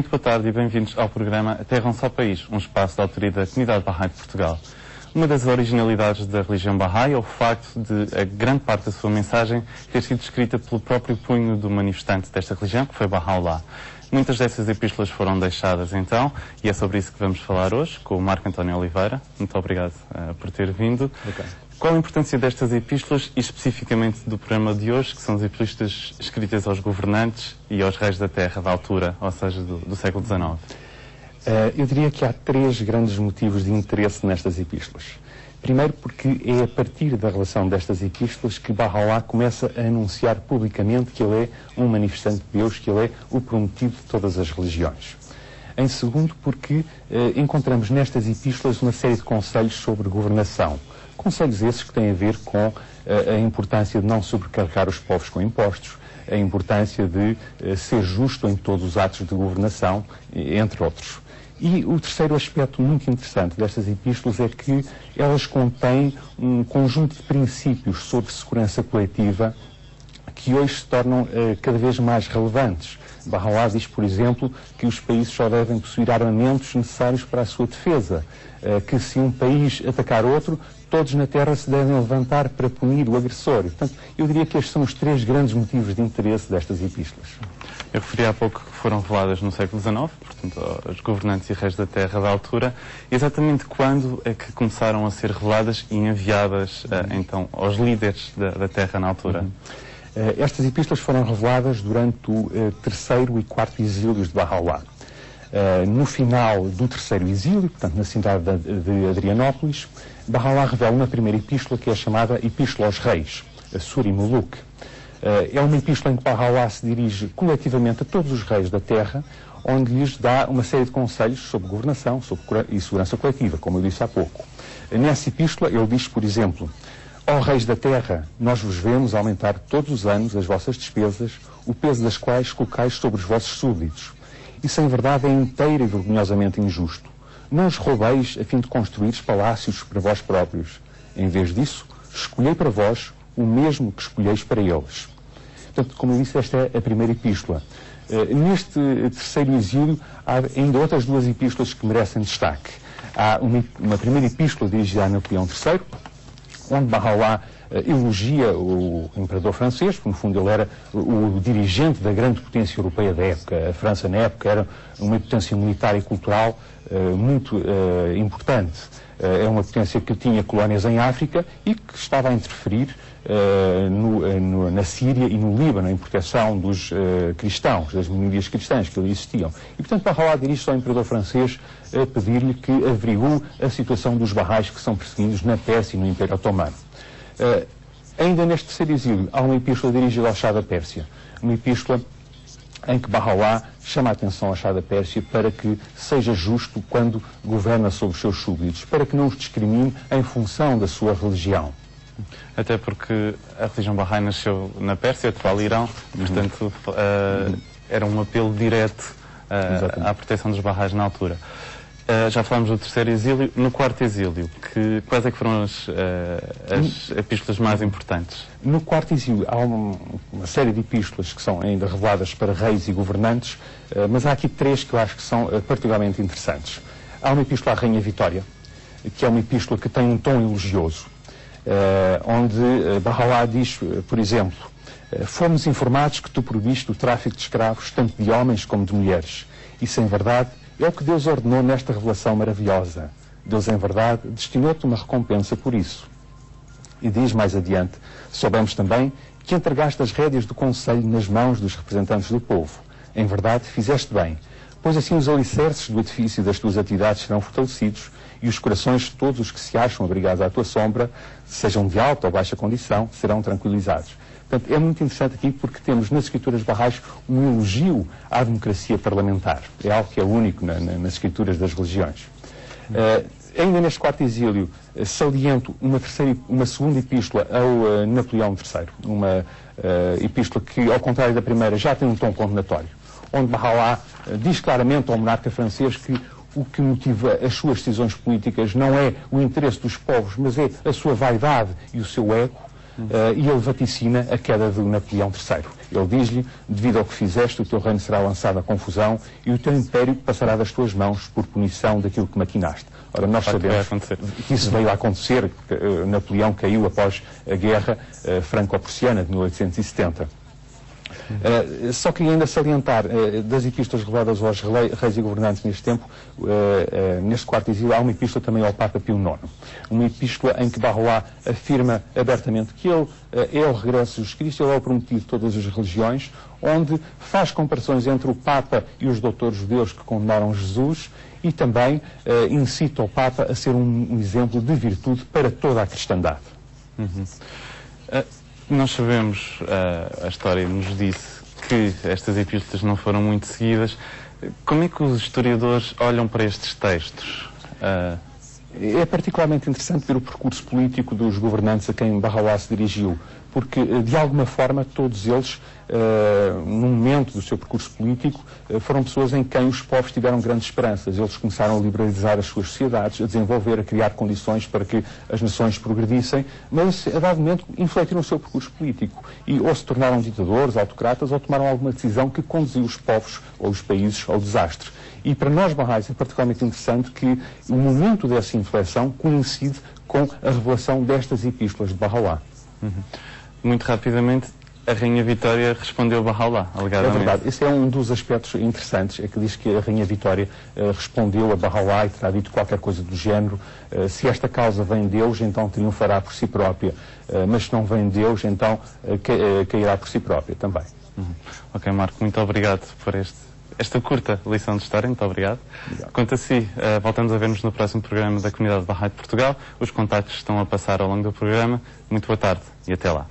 Muito boa tarde e bem-vindos ao programa A Terra é um Só País, um espaço de autoria da Comunidade Bahá'í de Portugal. Uma das originalidades da religião Bahá'í é o facto de a grande parte da sua mensagem ter sido escrita pelo próprio punho do manifestante desta religião, que foi Baha'u'lláh. Muitas dessas epístolas foram deixadas então, e é sobre isso que vamos falar hoje, com o Marco António Oliveira. Muito obrigado por ter vindo. Okay. Qual a importância destas epístolas e especificamente do programa de hoje, que são as epístolas escritas aos governantes e aos reis da terra da altura, ou seja, do século XIX? Eu diria que há três grandes motivos de interesse nestas epístolas. Primeiro, porque é a partir da relação destas epístolas que Baha'u'lláh começa a anunciar publicamente que ele é um manifestante de Deus, que ele é o prometido de todas as religiões. Em segundo, porque encontramos nestas epístolas uma série de conselhos sobre governação. Conselhos esses que têm a ver com a importância de não sobrecarregar os povos com impostos, a importância de ser justo em todos os atos de governação, entre outros. E o terceiro aspecto muito interessante destas epístolas é que elas contêm um conjunto de princípios sobre segurança coletiva que hoje se tornam cada vez mais relevantes. Baha'u'lláh diz, por exemplo, que os países só devem possuir armamentos necessários para a sua defesa, que se um país atacar outro, todos na Terra se devem levantar para punir o agressor. Portanto, eu diria que estes são os três grandes motivos de interesse destas epístolas. Eu referi há pouco que foram reveladas no século XIX, portanto, aos governantes e reis da terra da altura. Exatamente quando é que começaram a ser reveladas e enviadas, então, aos líderes da terra na altura? Estas epístolas foram reveladas durante o terceiro e quarto exílios de Baha'u'lláh. No final do terceiro exílio, portanto, na cidade de Adrianópolis, Baha'u'lláh revela uma primeira epístola que é chamada Epístola aos Reis, a Suri Muluk. É uma epístola em que Baha'u'lláh se dirige coletivamente a todos os reis da terra, onde lhes dá uma série de conselhos sobre governação e segurança coletiva, como eu disse há pouco. Nessa epístola ele diz, por exemplo: ó reis da terra, nós vos vemos aumentar todos os anos as vossas despesas, o peso das quais colocais sobre os vossos súbditos. Isso, em verdade, é inteiro e vergonhosamente injusto. Não os roubeis a fim de construir palácios para vós próprios. Em vez disso, escolhei para vós o mesmo que escolheis para eles. Portanto, como eu disse, esta é a primeira epístola. Neste terceiro exílio, há ainda outras duas epístolas que merecem destaque. Há uma primeira epístola dirigida a Napoleão III, onde Baha'u'lláh elogia o imperador francês, porque no fundo ele era o dirigente da grande potência europeia da época. A França, na época, era uma potência militar e cultural muito importante. É uma potência que tinha colónias em África e que estava a interferir na Síria e no Líbano, em proteção dos cristãos, das minorias cristãs que ali existiam. E, portanto, Baha'u'lláh dirige-se ao imperador francês a pedir-lhe que averigue a situação dos Baha'ís que são perseguidos na Pérsia e no Império Otomano. Ainda neste terceiro exílio, há uma epístola dirigida ao Shah da Pérsia, uma epístola em que Baha'u'lláh chama a atenção ao Shah da Pérsia para que seja justo quando governa sobre os seus súbditos, para que não os discrimine em função da sua religião. Até porque a religião Bahá'í nasceu na Pérsia, atual Irão, portanto era um apelo direto à proteção dos Baha'ís na altura. Já falámos do terceiro exílio. No quarto exílio, quais é que foram as epístolas mais importantes? No quarto exílio há uma série de epístolas que são ainda reveladas para reis e governantes, mas há aqui três que eu acho que são particularmente interessantes. Há uma epístola à Rainha Vitória, que é uma epístola que tem um tom elogioso, onde Baha'u'lláh diz, por exemplo: fomos informados que tu proibiste o tráfico de escravos, tanto de homens como de mulheres. Isso, em verdade, é o que Deus ordenou nesta revelação maravilhosa. Deus, em verdade, destinou-te uma recompensa por isso. E diz mais adiante: soubemos também que entregaste as rédeas do conselho nas mãos dos representantes do povo. Em verdade, fizeste bem, pois assim os alicerces do edifício das tuas atividades serão fortalecidos e os corações de todos os que se acham abrigados à tua sombra, sejam de alta ou baixa condição, serão tranquilizados. Portanto, é muito interessante aqui porque temos nas escrituras Bahá'ís um elogio à democracia parlamentar. É algo que é único nas escrituras das religiões. Ainda neste quarto exílio, saliento uma segunda epístola ao Napoleão III. Uma epístola que, ao contrário da primeira, já tem um tom condenatório, onde Baha'u'lláh diz claramente ao monarca francês que o que motiva as suas decisões políticas não é o interesse dos povos, mas é a sua vaidade e o seu ego. e ele vaticina a queda de Napoleão III. Ele diz-lhe: devido ao que fizeste, o teu reino será lançado à confusão e o teu império passará das tuas mãos por punição daquilo que maquinaste. Ora, nós sabemos que isso veio a acontecer, que Napoleão caiu após a guerra franco-prussiana de 1870. Só queria ainda salientar, das epístolas reveladas aos reis e governantes neste tempo, neste quarto exílio, há uma epístola também ao Papa Pio IX. Uma epístola em que Barroá afirma abertamente que ele é o regresso de Jesus Cristo, ele é o prometido de todas as religiões, onde faz comparações entre o Papa e os doutores judeus que condenaram Jesus e também incita o Papa a ser um exemplo de virtude para toda a cristandade. Nós sabemos, a história nos disse que estas epístolas não foram muito seguidas. Como é que os historiadores olham para estes textos? É particularmente interessante ver o percurso político dos governantes a quem Barroá se dirigiu, porque, de alguma forma, todos eles, no momento do seu percurso político, foram pessoas em quem os povos tiveram grandes esperanças. Eles começaram a liberalizar as suas sociedades, a desenvolver, a criar condições para que as nações progredissem, mas, a dado momento, infletiram o seu percurso político e ou se tornaram ditadores, autocratas, ou tomaram alguma decisão que conduziu os povos ou os países ao desastre. E para nós, Barrais, é particularmente interessante que o momento dessa inflexão coincide com a revelação destas epístolas de Barroá. Muito rapidamente, a Rainha Vitória respondeu a Barroá, alegadamente. É verdade. Esse é um dos aspectos interessantes, é que diz que a Rainha Vitória respondeu a Barroá e terá dito qualquer coisa do género: se esta causa vem de Deus, então triunfará por si própria, mas se não vem de Deus, então cairá por si própria também. Ok, Marco, muito obrigado por esta curta lição de história. Muito obrigado. Quanto a si, voltamos a ver-nos no próximo programa da Comunidade Bahá'í de Portugal. Os contactos estão a passar ao longo do programa. Muito boa tarde e até lá.